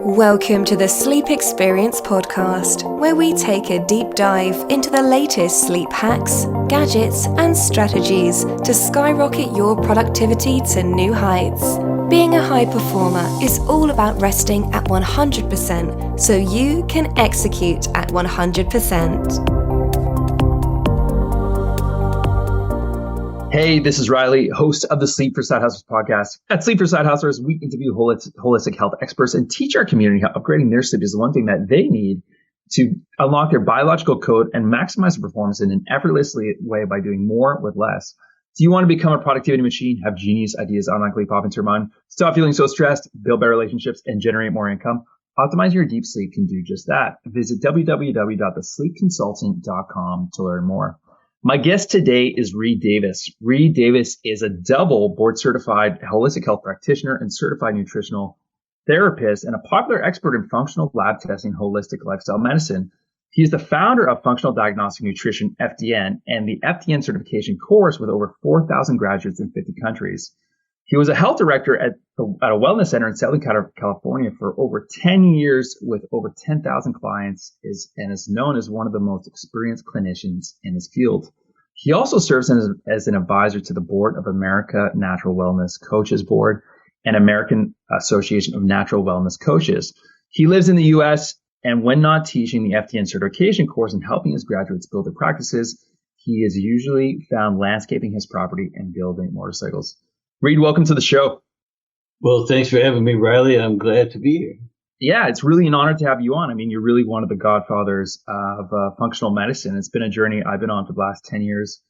Welcome to the Sleep Experience podcast, where we take a deep dive into the latest sleep hacks, gadgets, and strategies to skyrocket your productivity to new heights. Being a high performer is all about resting at 100% so you can execute at 100%. Hey, this is Riley, host of the Sleep for Side Hustlers podcast. At Sleep for Side Hustlers, we interview holistic health experts and teach our community how upgrading their sleep is the one thing that they need to unlock their biological code and maximize their performance in an effortless way by doing more with less. Do you want to become a productivity machine, have genius ideas automatically pop into your mind, stop feeling so stressed, build better relationships, and generate more income? Optimizing your deep sleep can do just that. Visit www.thesleepconsultant.com to learn more. My guest today is Reed Davis. Reed Davis is a double board-certified holistic health practitioner and certified nutritional therapist and a popular expert in functional lab testing holistic lifestyle medicine. He is the founder of Functional Diagnostic Nutrition, FDN, and the FDN certification course with over 4,000 graduates in 50 countries. He was a health director at a wellness center in Southern California for over 10 years with over 10,000 clients and is known as one of the most experienced clinicians in his field. He also serves as an advisor to the board of America Natural Wellness Coaches Board and American Association of Natural Wellness Coaches. He lives in the U.S., and when not teaching the FDN certification course and helping his graduates build their practices, he is usually found landscaping his property and building motorcycles. Reed, welcome to the show. Well, thanks for having me, Riley. I'm glad to be here. Yeah, it's really an honor to have you on. I mean, you're really one of the godfathers of functional medicine. It's been a journey I've been on for the last 10 years.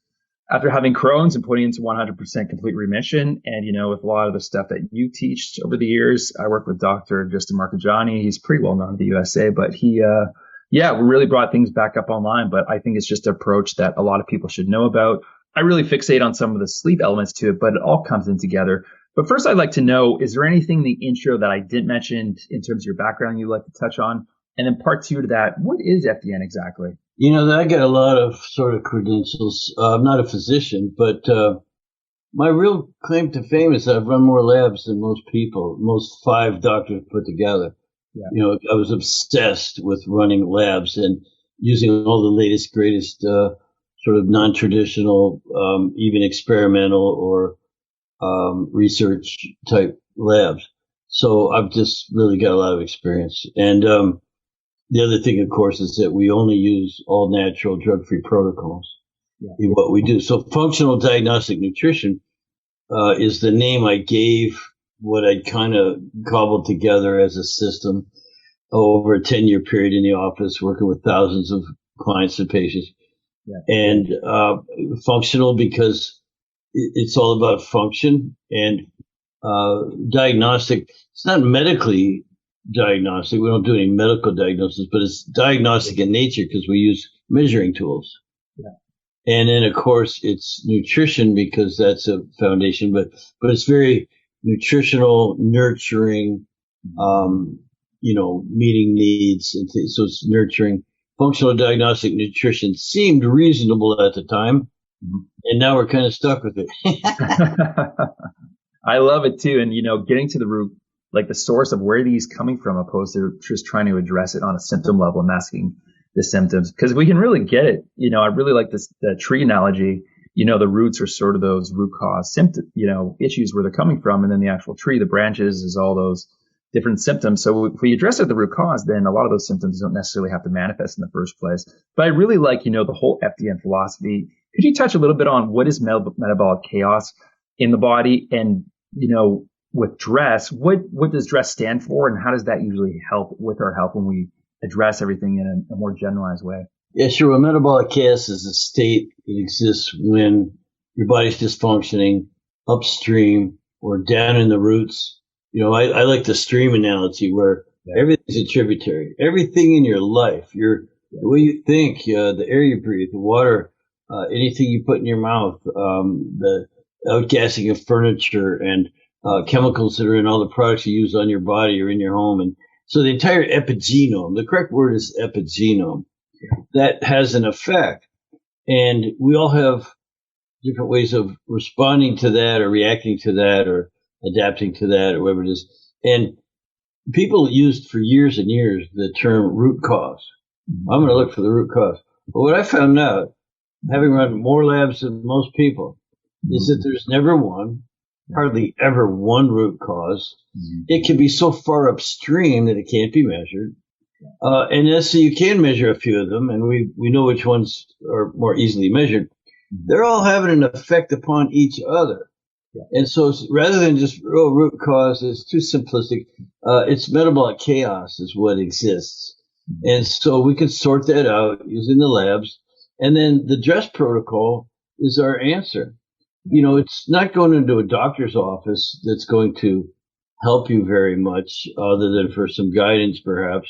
After having Crohn's and putting into 100% complete remission, and, with a lot of the stuff that you teach over the years, I work with Dr. Justin Marcagiani. He's pretty well known in the USA, but he really brought things back up online. But I think it's just an approach that a lot of people should know about. I really fixate on some of the sleep elements to it, but it all comes in together. But first, I'd like to know, is there anything in the intro that I didn't mention in terms of your background you'd like to touch on? And then part two to that, what is FDN exactly? I got a lot of sort of credentials. I'm not a physician, but my real claim to fame is that I've run more labs than most people, most 5 doctors put together. Yeah. I was obsessed with running labs and using all the latest, greatest sort of non-traditional, even experimental or research type labs. So I've just really got a lot of experience. And the other thing, of course, is that we only use all natural drug-free protocols in what we do. So functional diagnostic nutrition is the name I gave what I'd kind of cobbled together as a system over a 10-year period in the office, working with thousands of clients and patients. Yeah. And functional because it's all about function, and diagnostic. It's not medically diagnostic. We don't do any medical diagnosis, but it's diagnostic in nature because we use measuring tools. Yeah. And then, of course, it's nutrition because that's a foundation, but it's very nutritional, nurturing, meeting needs. And so it's nurturing. Functional diagnostic nutrition seemed reasonable at the time, and now we're kind of stuck with it. I love it too. And, getting to the root, like the source of where these coming from, opposed to just trying to address it on a symptom level and masking the symptoms. Because we can really get it. I really like the tree analogy. The roots are sort of those root cause symptom, issues where they're coming from. And then the actual tree, the branches, is all those different symptoms. So if we address it at the root cause, then a lot of those symptoms don't necessarily have to manifest in the first place. But I really like, the whole FDN philosophy. Could you touch a little bit on what is metabolic chaos in the body? And, with DRESS, what does DRESS stand for? And how does that usually help with our health when we address everything in a more generalized way? Yeah, sure. Well, metabolic chaos is a state that exists when your body's dysfunctioning upstream or down in the roots. I like the stream analogy where everything's a tributary. Everything in your life, the way you think, the air you breathe, the water, anything you put in your mouth, the outgassing of furniture and chemicals that are in all the products you use on your body or in your home. And so the entire epigenome, the correct word is epigenome, that has an effect. And we all have different ways of responding to that or reacting to that or adapting to that or whatever it is. And people used for years and years the term root cause. I'm going to look for the root cause. But what I found out, having run more labs than most people, is that there's never one, hardly ever one root cause. It can be so far upstream that it can't be measured. And so you can measure a few of them, and we know which ones are more easily measured. They're all having an effect upon each other. And so rather than just root cause, it's too simplistic. It's metabolic chaos is what exists. And so we can sort that out using the labs. And then the DRESS protocol is our answer. It's not going into a doctor's office that's going to help you very much other than for some guidance, perhaps.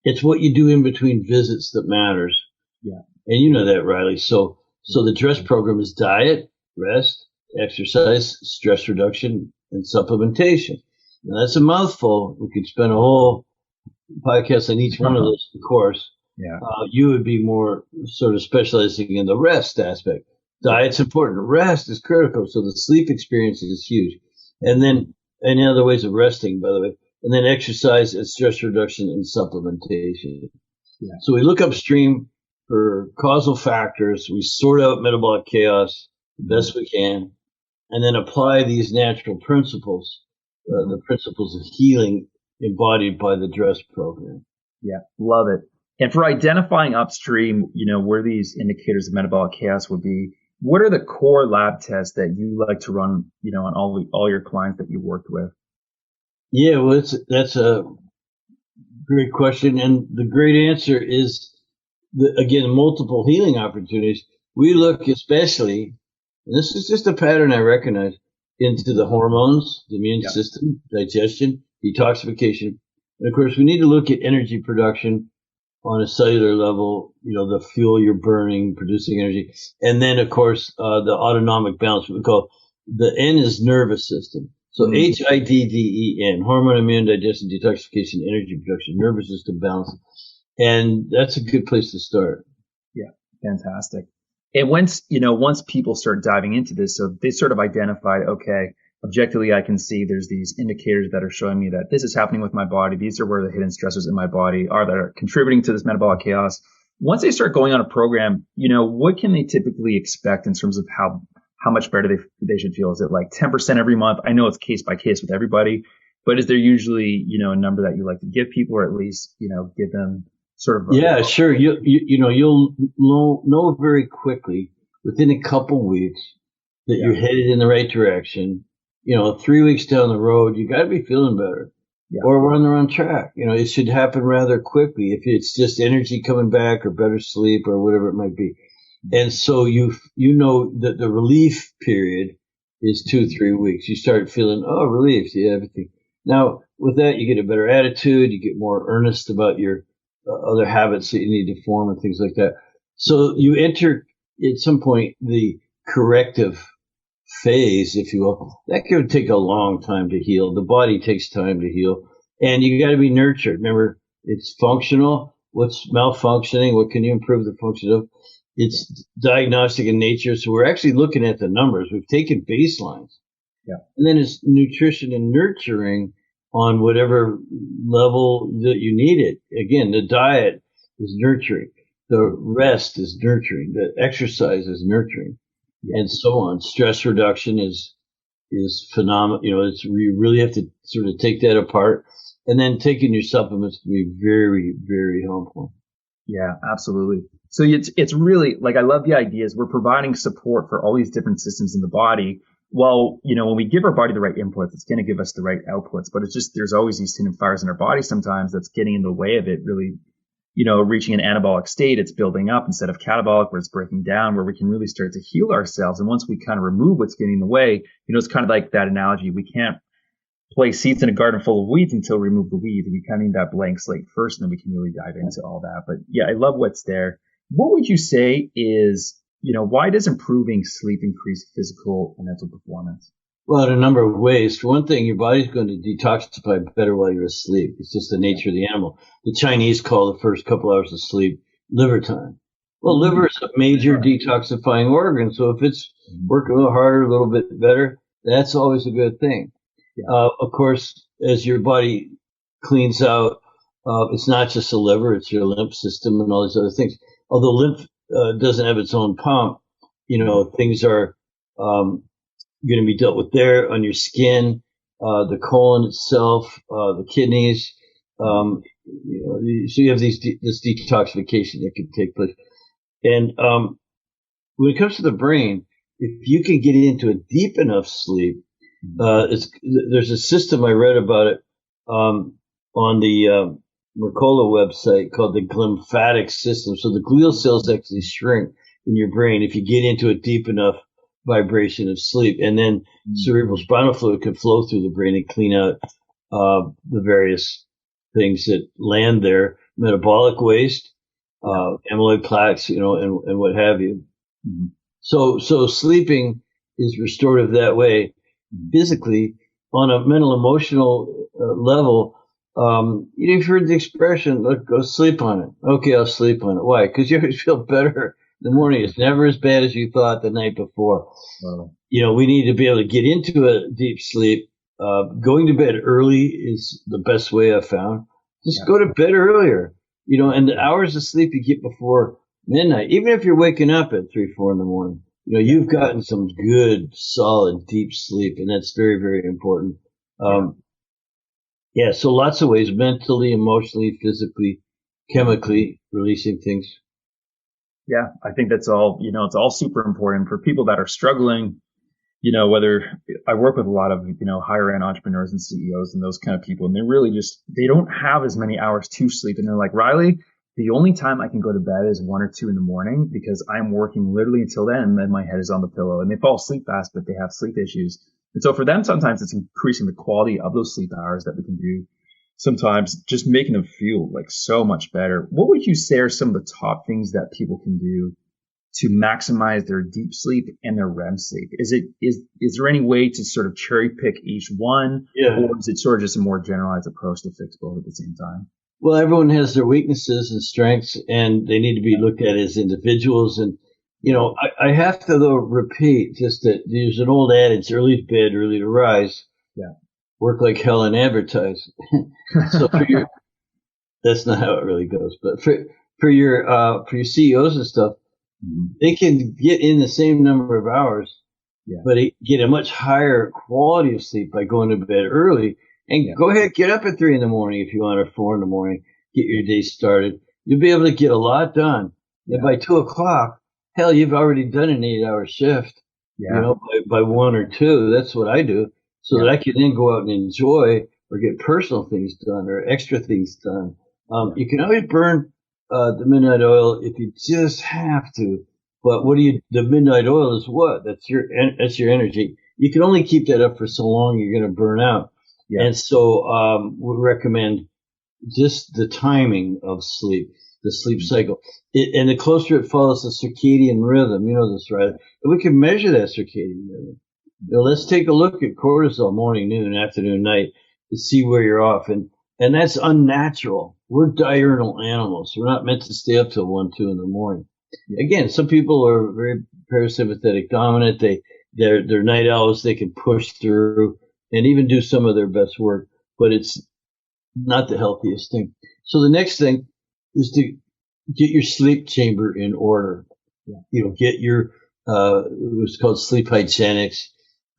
It's what you do in between visits that matters. Yeah. And you know that, Riley. So the DRESS program is diet, rest, exercise, stress reduction, and supplementation. Now that's a mouthful. We could spend a whole podcast on each one of those, of course. Yeah. You would be more sort of specializing in the rest aspect. Diet's important. Rest is critical. So the sleep experience is huge. And then any other ways of resting, by the way. And then exercise and stress reduction and supplementation. Yeah. So we look upstream for causal factors. We sort out metabolic chaos the best we can, and then apply these natural principles, the principles of healing embodied by the DRESS program. Yeah, love it. And for identifying upstream, where these indicators of metabolic chaos would be, what are the core lab tests that you like to run, on all your clients that you worked with? Yeah, well, that's a great question. And the great answer is, again, multiple healing opportunities. We look especially, and this is just a pattern I recognize, into the hormones, the immune system, digestion, detoxification. And of course, we need to look at energy production on a cellular level, the fuel you're burning, producing energy. And then, of course, the autonomic balance, what we call the N is nervous system. So HIDDEN, hormone, immune, digestion, detoxification, energy production, nervous system balance. And that's a good place to start. Yeah, fantastic. And once people start diving into this, so they sort of identified, okay, objectively, I can see there's these indicators that are showing me that this is happening with my body. These are where the hidden stressors in my body are that are contributing to this metabolic chaos. Once they start going on a program, what can they typically expect in terms of how much better they should feel? Is it like 10% every month? I know it's case by case with everybody, but is there usually, a number that you like to give people, or at least, give them sort of? Yeah, sure. You'll know very quickly within a couple weeks that you're headed in the right direction. 3 weeks down the road, you got to be feeling better, or we're on the wrong track. It should happen rather quickly if it's just energy coming back or better sleep or whatever it might be. And so you know that the relief period is 2-3 weeks. You start feeling, relief, everything. Now, with that, you get a better attitude. You get more earnest about your other habits that you need to form and things like that. So you enter at some point the corrective phase, if you will. That could take a long time to heal. The body takes time to heal, and you got to be nurtured. Remember, it's functional. What's malfunctioning? What can you improve the function of? It's diagnostic in nature. So we're actually looking at the numbers. We've taken baselines. Yeah. And then it's nutrition and nurturing on whatever level that you need it. Again, the diet is nurturing. The rest is nurturing. The exercise is nurturing, and so on. Stress reduction is phenomenal. You really have to sort of take that apart, and then taking your supplements can be very, very helpful. Yeah, absolutely. So it's really, like, I love the ideas. We're providing support for all these different systems in the body. Well, when we give our body the right inputs, it's going to give us the right outputs. But it's just, there's always these hidden fires in our body sometimes that's getting in the way of it really, reaching an anabolic state. It's building up instead of catabolic, where it's breaking down, where we can really start to heal ourselves. And once we kind of remove what's getting in the way, it's kind of like that analogy. We can't place seeds in a garden full of weeds until we remove the weeds. We kind of need that blank slate first, and then we can really dive into all that. But yeah, I love what's there. What would you say is, why does improving sleep increase physical and mental performance? Well, in a number of ways. For one thing, your body's going to detoxify better while you're asleep. It's just the nature of the animal. The Chinese call the first couple hours of sleep liver time. Well, liver is a major detoxifying organ. So if it's working a little harder, a little bit better, that's always a good thing. Of course, as your body cleans out, it's not just the liver, it's your lymph system and all these other things. Although lymph doesn't have its own pump, things are going to be dealt with there on your skin, the colon itself, the kidneys. So you have this detoxification that can take place. And when it comes to the brain, if you can get into a deep enough sleep, there's a system I read about it on the Mercola website called the glymphatic system. So the glial cells actually shrink in your brain if you get into a deep enough vibration of sleep, and then cerebral spinal fluid can flow through the brain and clean out the various things that land there, metabolic waste, amyloid plaques, and what have you. Mm-hmm. So sleeping is restorative that way. Physically, on a mental emotional level, you've heard the expression, "Look, go sleep on it." Okay, I'll sleep on it. Why? Because you always feel better in the morning. It's never as bad as you thought the night before. Wow. We need to be able to get into a deep sleep. Going to bed early is the best way I've found. Just go to bed earlier, and the hours of sleep you get before midnight, even if you're waking up at 3, 4 in the morning, you've gotten some good, solid, deep sleep, and that's very, very important. So lots of ways, mentally, emotionally, physically, chemically, releasing things. Yeah, I think that's all, it's all super important for people that are struggling, whether I work with a lot of, higher end entrepreneurs and CEOs and those kind of people, and they don't have as many hours to sleep. And they're like, Riley, the only time I can go to bed is 1 or 2 in the morning because I'm working literally until then, and then my head is on the pillow, and they fall asleep fast, but they have sleep issues. And so for them, sometimes it's increasing the quality of those sleep hours that we can do. Sometimes just making them feel like so much better. What would you say are some of the top things that people can do to maximize their deep sleep and their REM sleep? Is there any way to sort of cherry pick each one? Yeah. Or is it sort of just a more generalized approach to fix both at the same time? Well, everyone has their weaknesses and strengths, and they need to be looked at as individuals. And, I have to, though, repeat just that there's an old adage, early to bed, early to rise. Yeah. Work like hell and advertise. So that's not how it really goes. But for your CEOs and stuff, they can get in the same number of hours, but get a much higher quality of sleep by going to bed early. And go ahead, get up at 3 in the morning if you want, or 4 in the morning, get your day started. You'll be able to get a lot done. And by 2 o'clock, hell, you've already done an 8-hour shift. By 1 or 2, that's what I do, so that I can then go out and enjoy or get personal things done or extra things done. You can always burn the midnight oil if you just have to. But the midnight oil is what? That's your energy. You can only keep that up for so long, you're going to burn out. Yeah. And so we recommend just the timing of sleep, the sleep cycle. And the closer it follows the circadian rhythm, this, right? And we can measure that circadian rhythm. Let's take a look at cortisol morning, noon, afternoon, night to see where you're off. And that's unnatural. We're diurnal animals. We're not meant to stay up till 1, 2 in the morning. Again, some people are very parasympathetic dominant. They're night owls. They can push through and even do some of their best work, but it's not the healthiest thing. So the next thing is to get your sleep chamber in order. Get your, what's called sleep hygienics,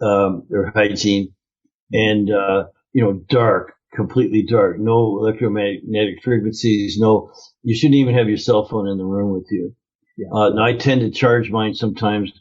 or hygiene, and, dark, completely dark, no electromagnetic frequencies, you shouldn't even have your cell phone in the room with you. Now I tend to charge mine sometimes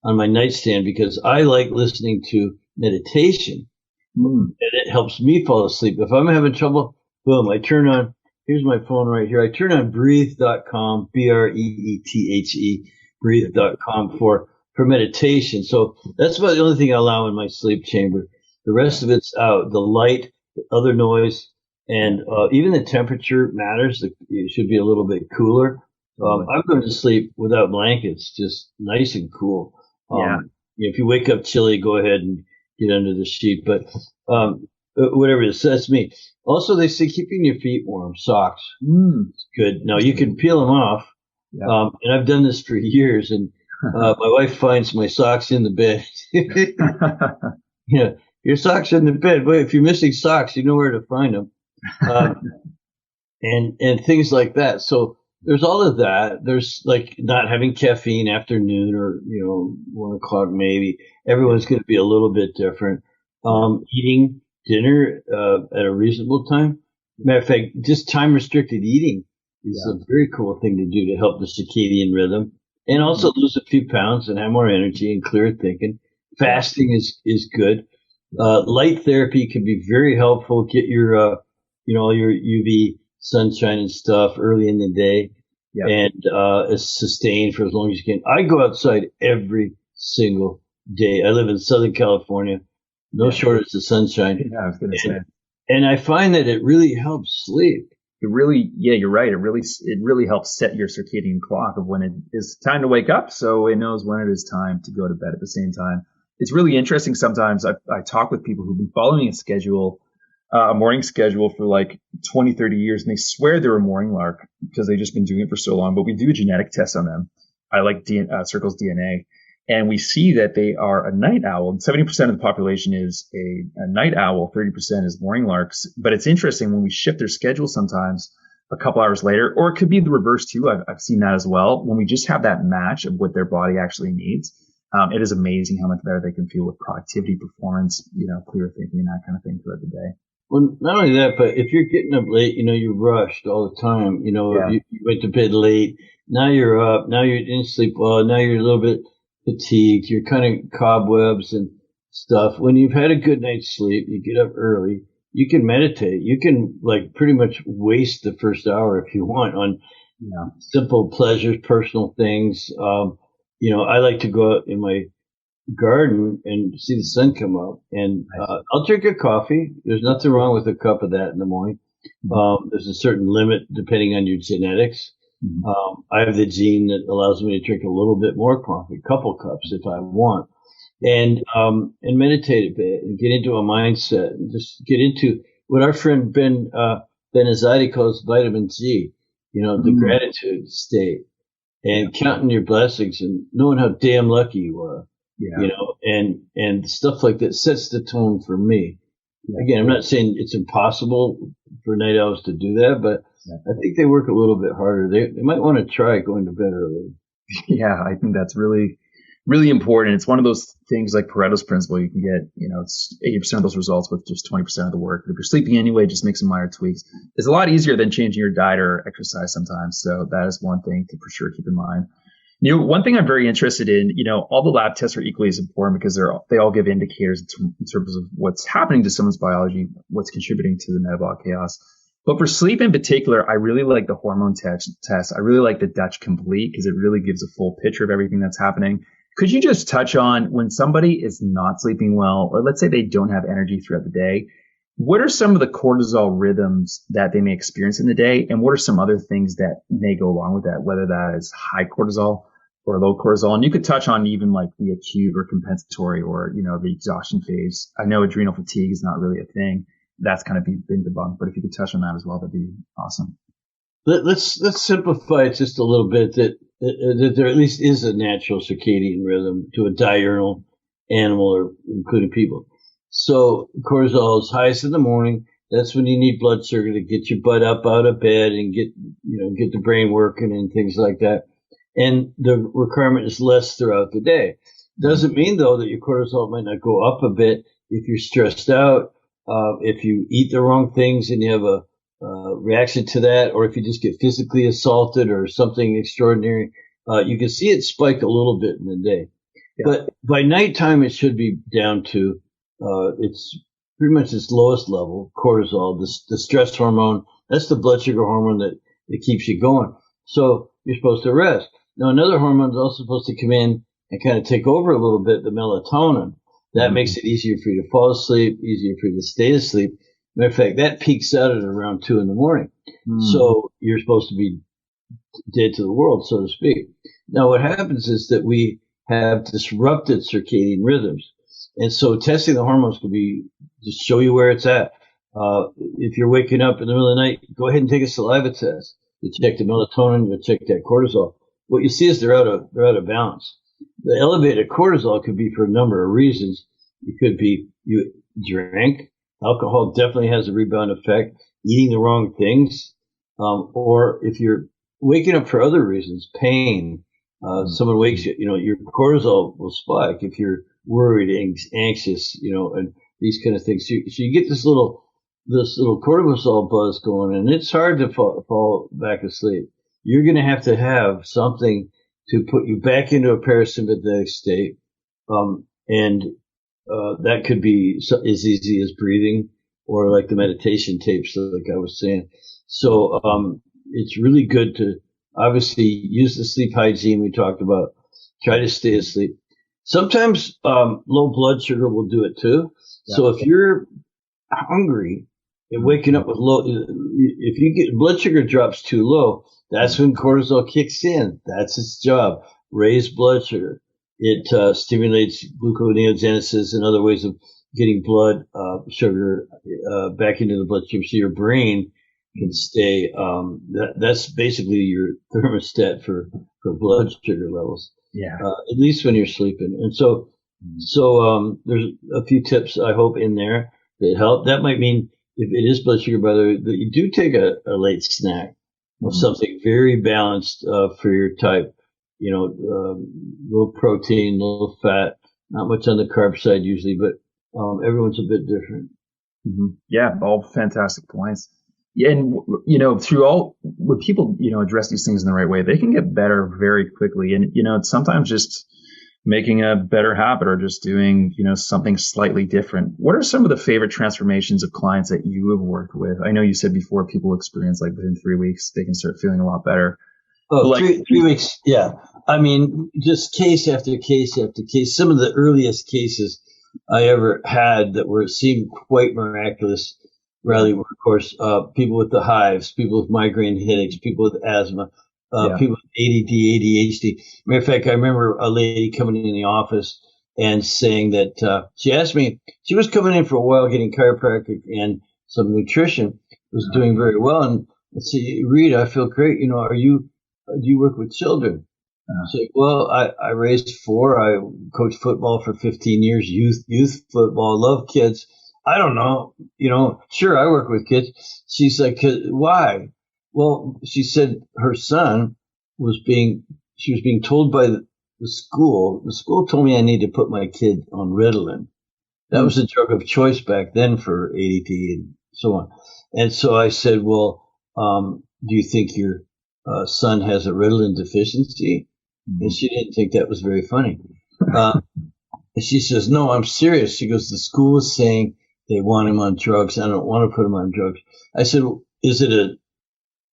on my nightstand because I like listening to meditation. And it helps me fall asleep. If I'm having trouble, boom, I turn on, here's my phone right here. I turn on breathe.com, BREETHE, breathe.com for meditation. So that's about the only thing I allow in my sleep chamber. The rest of it's out. The light, the other noise, and even the temperature matters. It should be a little bit cooler. I'm going to sleep without blankets, just nice and cool. If you wake up chilly, go ahead and get under the sheet, but whatever it is, that's me. Also, they say keeping your feet warm, socks. It's good. Now, you can peel them off, and I've done this for years, and my wife finds my socks in the bed. your socks in the bed. But if you're missing socks, you know where to find them. And things like that. So there's all of that. There's like not having caffeine after noon or, 1 o'clock maybe. Everyone's going to be a little bit different. Eating dinner at a reasonable time. Matter of fact, just time restricted eating is a very cool thing to do to help the circadian rhythm, and also lose a few pounds and have more energy and clearer thinking. Fasting is good. Light therapy can be very helpful. Get your all your UV sunshine and stuff early in the day, and it's sustained for as long as you can. I go outside every single day. I live in Southern California, no shortage of sunshine. Yeah, I was going to say. And I find that it really helps sleep. It really, you're right. It really helps set your circadian clock of when it is time to wake up, so it knows when it is time to go to bed at the same time. It's really interesting. Sometimes I talk with people who've been following a morning schedule for like 20, 30 years, and they swear they're a morning lark because they've just been doing it for so long. But we do a genetic test on them. I like Circle's DNA. And we see that they are a night owl. 70% of the population is a night owl. 30% is morning larks. But it's interesting when we shift their schedule sometimes a couple hours later, or it could be the reverse too. I've seen that as well. When we just have that match of what their body actually needs, it is amazing how much better they can feel with productivity, performance, clear thinking, and that kind of thing throughout the day. Well, not only that, but if you're getting up late, you're rushed all the time. You went to bed late. Now you're up. Now you didn't sleep well. Now you're a little bit fatigued. You're kind of cobwebs and stuff. When you've had a good night's sleep, you get up early. You can meditate. You can pretty much waste the first hour if you want on simple pleasures, personal things. I like to go out in my garden and see the sun come up, and I'll drink a coffee. There's nothing wrong with a cup of that in the morning. There's a certain limit depending on your genetics. I have the gene that allows me to drink a little bit more coffee, a couple cups if I want, and meditate a bit and get into a mindset and just get into what our friend Ben Azadi calls vitamin G, the gratitude state, and counting your blessings and knowing how damn lucky you are. And stuff like that sets the tone for me. Again, I'm not saying it's impossible for night owls to do that, but I think they work a little bit harder. They might want to try going to bed early. Yeah, I think that's really, really important. It's one of those things like Pareto's principle. You can get, it's 80% of those results with just 20% of the work. If you're sleeping anyway, just make some minor tweaks. It's a lot easier than changing your diet or exercise sometimes. So that is one thing to for sure keep in mind. One thing I'm very interested in, all the lab tests are equally as important because they all give indicators in terms of what's happening to someone's biology, what's contributing to the metabolic chaos. But for sleep in particular, I really like the hormone test. I really like the Dutch Complete because it really gives a full picture of everything that's happening. Could you just touch on when somebody is not sleeping well, or let's say they don't have energy throughout the day, what are some of the cortisol rhythms that they may experience in the day? And what are some other things that may go along with that, whether that is high cortisol or low cortisol? And you could touch on even like the acute or compensatory or, the exhaustion phase. I know adrenal fatigue is not really a thing. That's kind of been debunked, but if you could touch on that as well, that'd be awesome. Let's simplify it just a little bit that there at least is a natural circadian rhythm to a diurnal animal, or including people. So cortisol is highest in the morning. That's when you need blood sugar to get your butt up out of bed and get the brain working and things like that. And the requirement is less throughout the day. Doesn't mean though that your cortisol might not go up a bit if you're stressed out, if you eat the wrong things and you have a reaction to that, or if you just get physically assaulted or something extraordinary, you can see it spike a little bit in the day. Yeah. But by nighttime, it should be down to it's pretty much its lowest level, cortisol, the stress hormone. That's the blood sugar hormone that keeps you going. So you're supposed to rest. Now, another hormone is also supposed to come in and kind of take over a little bit, the melatonin. That makes it easier for you to fall asleep, easier for you to stay asleep. Matter of fact, that peaks out at around 2 a.m. So you're supposed to be dead to the world, so to speak. Now, what happens is that we have disrupted circadian rhythms. And so testing the hormones could be just show you where it's at. If you're waking up in the middle of the night, go ahead and take a saliva test. You check the melatonin, you check that cortisol. What you see is they're out of balance. The elevated cortisol could be for a number of reasons. It could be you drink. Alcohol definitely has a rebound effect. Eating the wrong things, or if you're waking up for other reasons, pain. Someone wakes you, your cortisol will spike if you're worried, anxious, and these kind of things. So you get this little cortisol buzz going, and it's hard to fall back asleep. You're going to have something to put you back into a parasympathetic state, and that could be as easy as breathing or like the meditation tapes, like I was saying. So it's really good to obviously use the sleep hygiene we talked about. Try to stay asleep. Sometimes low blood sugar will do it too. Yeah. So if you're hungry and waking up with if you get blood sugar drops too low, that's when cortisol kicks in. That's its job. Raise blood sugar. It stimulates gluconeogenesis and other ways of getting blood sugar back into the bloodstream, so your brain can stay. That's basically your thermostat for blood sugar levels. Yeah. At least when you're sleeping. And so there's a few tips I hope in there that help. That might mean if it is blood sugar, by the way, that you do take a late snack of something very balanced for your type. Low protein, low fat, not much on the carb side usually, but everyone's a bit different. Mm-hmm. Yeah, all fantastic points. Yeah, and through all when people address these things in the right way, they can get better very quickly. And sometimes just making a better habit or just doing something slightly different. What are some of the favorite transformations of clients that you have worked with? I know you said before people experience like within 3 weeks they can start feeling a lot better. Oh, like, 3 weeks. Yeah. I mean, just case after case after case. Some of the earliest cases I ever had that seemed quite miraculous really were, of course, people with the hives, people with migraine headaches, people with asthma, people with ADD, ADHD. Matter of fact, I remember a lady coming in the office and saying that she asked me, she was coming in for a while getting chiropractic and some nutrition, was doing very well. And I said, Rita, I feel great. Do you work with children? I said, well, I raised 4. I coached football for 15 years, youth football, love kids. I don't know, sure, I work with kids. She's like, why? Well, she said her son she was being told by the school. The school told me I need to put my kid on Ritalin. That was a drug of choice back then for ADD and so on. And so I said, well, do you think your son has a Ritalin deficiency? And she didn't think that was very funny. And she says, no, I'm serious. She goes, the school is saying they want him on drugs. I don't want to put him on drugs. I said, well, is it a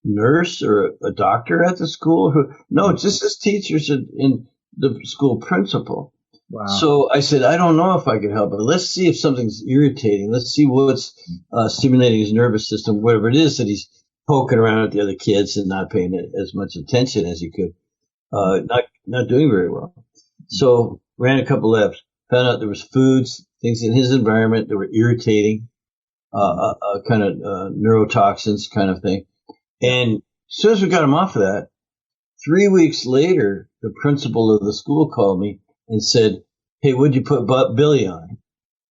nurse or a doctor at the school? No, it's just his teachers and the school principal. Wow. So I said, I don't know if I could help, but let's see if something's irritating. Let's see what's stimulating his nervous system, whatever it is that he's poking around at the other kids and not paying as much attention as he could. Not doing very well. So ran a couple labs, found out there was foods, things in his environment that were irritating, kind of neurotoxins kind of thing. And as soon as we got him off of that, 3 weeks later, the principal of the school called me and said, hey, what'd you put Billy on?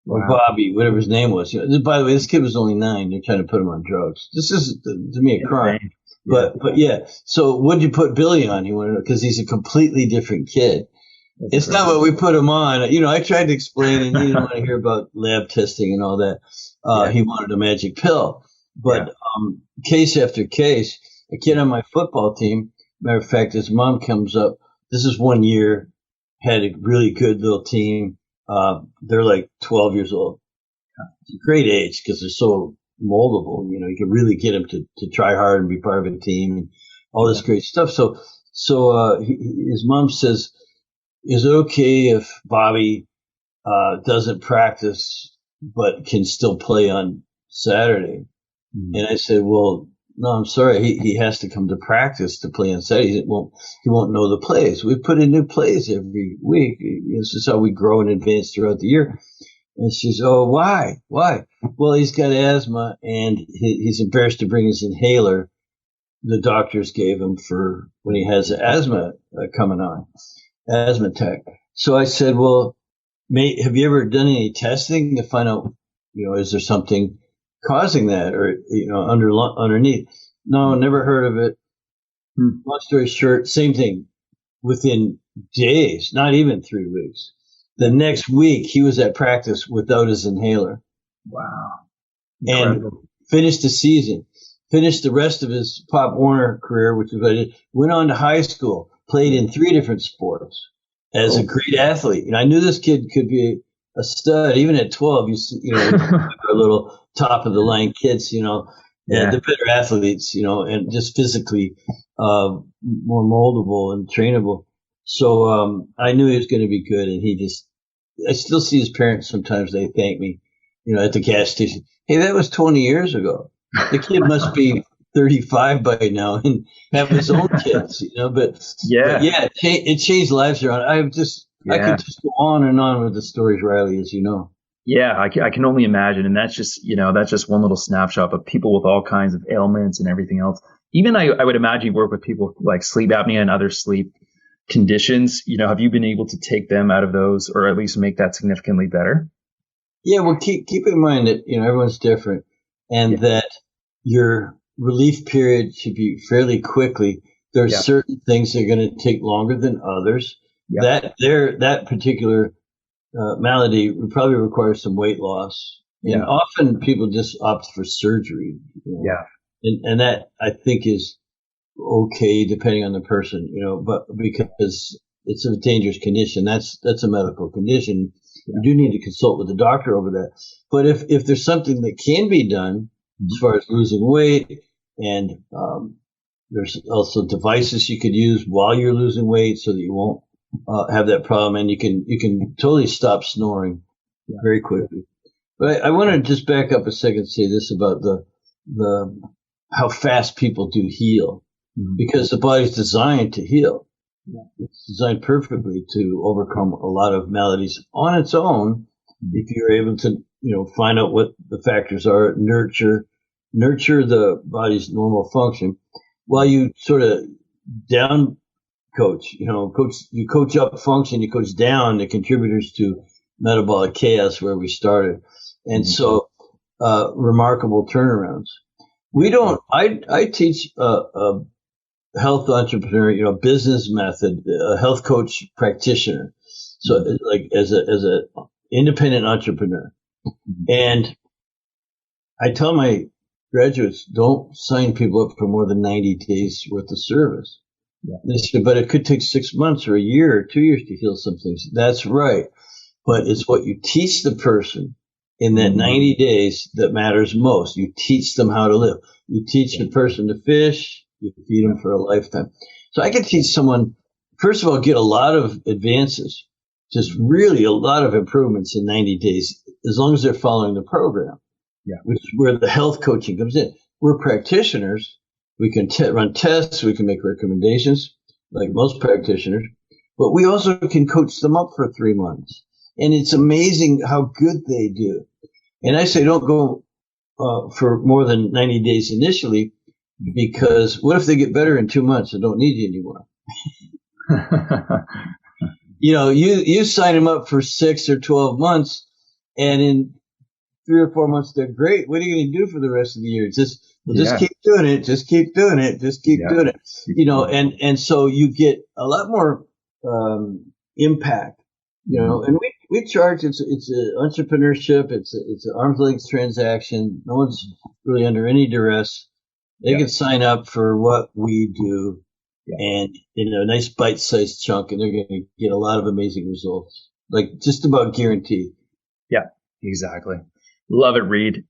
Or Bobby, whatever his name was. By the way, this kid was only 9. They're trying to put him on drugs. This is, to me, a crime. But yeah. So what'd you put Billy on? He wanted to know, because he's a completely different kid. It's not what we put him on. I tried to explain, and he didn't want to hear about lab testing and all that. He wanted a magic pill. But case after case, a kid on my football team, matter of fact, his mom comes up. This is 1 year, had a really good little team. They're like 12 years old. It's a great age because they're so moldable. You can really get them to try hard and be part of a team and all this great stuff. So his mom says, is it okay if Bobby doesn't practice but can still play on Saturday? Mm-hmm. And I said, well, no, I'm sorry. He has to come to practice to play on Saturday. He won't know the plays. We put in new plays every week. This is how we grow and advance throughout the year. And she says, oh, why? Why? Well, he's got asthma and he's embarrassed to bring his inhaler the doctors gave him for when he has asthma coming on, asthma attack. So I said, well, have you ever done any testing to find out Is there something causing that, or underneath? No, never heard of it. Long story short, same thing. Within days, not even 3 weeks. The next week, he was at practice without his inhaler. Wow. Incredible. And finished the season, finished the rest of his Pop Warner career, which was what I did, went on to high school, played in 3 different sports as a great athlete. And I knew this kid could be a stud. Even at 12, our little top of the line kids, and the better athletes, and just physically more moldable and trainable. So I knew he was going to be good, and I still see his parents sometimes. They thank me, at the gas station. Hey, that was 20 years ago. The kid must be 35 by now and have his own kids, but it changed lives around. I could just go on and on with the stories, Riley, as you know. Yeah, I can only imagine. And that's just one little snapshot of people with all kinds of ailments and everything else. Even I would imagine you work with people like sleep apnea and other sleep conditions. Have you been able to take them out of those, or at least make that significantly better? Yeah, well, keep in mind that, everyone's different, and that your relief period should be fairly quickly. There are certain things that are going to take longer than others. That particular malady would probably require some weight loss. And often people just opt for surgery. And that, I think, is okay depending on the person, but because it's a dangerous condition, that's a medical condition. You do need to consult with the doctor over that. But if there's something that can be done as far as losing weight, and there's also devices you could use while you're losing weight so that you won't have that problem, and you can totally stop snoring very quickly. But I want to just back up a second and say this about the how fast people do heal, because the body's designed to heal. It's designed perfectly to overcome a lot of maladies on its own if you're able to, find out what the factors are, nurture the body's normal function, while you sort of down coach, you coach up function, you coach down the contributors to metabolic chaos where we started. And so remarkable turnarounds. I teach a health entrepreneur, business method, a health coach practitioner. So like as a independent entrepreneur. And I tell my graduates, don't sign people up for more than 90 days worth of service. They said, but it could take 6 months or a year or 2 years to heal some things. That's right. But it's what you teach the person in that 90 days that matters most. You teach them how to live. You teach the person to fish. You feed them for a lifetime. So I can teach someone, first of all, get a lot of advances, just really a lot of improvements in 90 days, as long as they're following the program, which is where the health coaching comes in. We're practitioners. We can run tests. We can make recommendations like most practitioners, but we also can coach them up for 3 months. And it's amazing how good they do. And I say don't go for more than 90 days initially, because what if they get better in 2 months and don't need you anymore? You sign them up for 6 or 12 months, and in 3 or 4 months they're great. What are you going to do for the rest of the year? Just keep doing it. Just keep doing it. Just keep doing it. And so you get a lot more impact. And we charge. It's an entrepreneurship. It's an arm's length transaction. No one's really under any duress. They can sign up for what we do, and a nice bite-sized chunk, and they're going to get a lot of amazing results, like just about guaranteed. Yeah, exactly. Love it, Reed.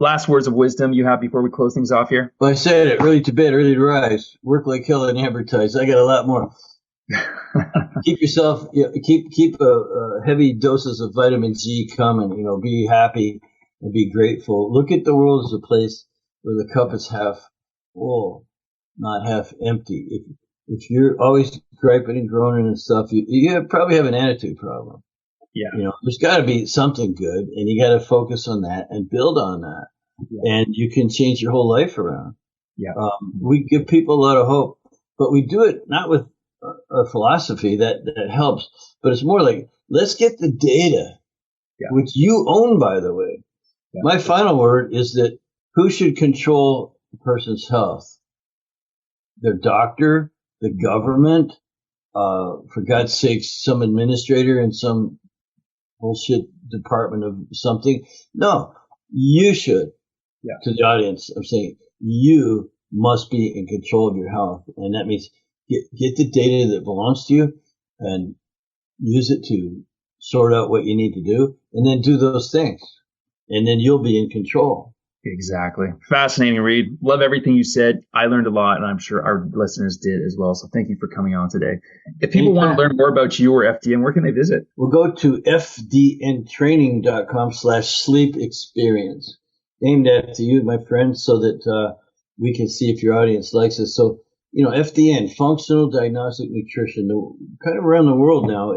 Last words of wisdom you have before we close things off here? Well, I said it, early to bed, early to rise, work like hell and advertise. I got a lot more. Keep yourself, keep heavy doses of vitamin G coming, be happy and be grateful. Look at the world as a place where the cup is half full, not half empty. If you're always griping and groaning and stuff, you probably have an attitude problem. There's got to be something good, and you got to focus on that and build on that, and you can change your whole life around. We give people a lot of hope, but we do it not with our philosophy that helps, but it's more like, let's get the data, which you own, by the way. Yeah. My final word is that who should control a person's health? Their doctor, the government, for God's sakes, some administrator in some bullshit department of something. No, you should. Yeah. To the audience, I'm saying you must be in control of your health. And that means get the data that belongs to you and use it to sort out what you need to do, and then do those things. And then you'll be in control. Exactly. Fascinating, Reed. Love everything you said. I learned a lot, and I'm sure our listeners did as well. So thank you for coming on today. If people want to learn more about you or FDN, where can they visit? We'll go to fdntraining.com/sleep experience. Named after you, my friend, so that we can see if your audience likes it. So, FDN, Functional Diagnostic Nutrition, kind of around the world now,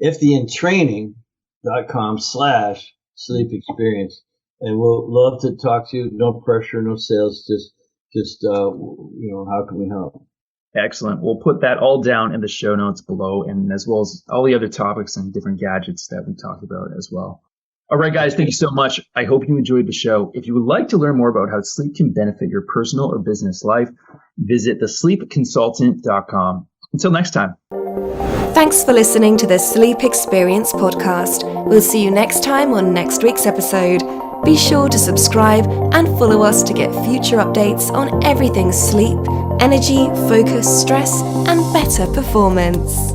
fdntraining.com/sleep experience. And we'll love to talk to you. No pressure, no sales, just how can we help? Excellent. We'll put that all down in the show notes below, and as well as all the other topics and different gadgets that we talked about as well. All right, guys, thank you so much. I hope you enjoyed the show. If you would like to learn more about how sleep can benefit your personal or business life, visit thesleepconsultant.com. Until next time. Thanks for listening to the Sleep Experience podcast. We'll see you next time on next week's episode. Be sure to subscribe and follow us to get future updates on everything sleep, energy, focus, stress, and better performance.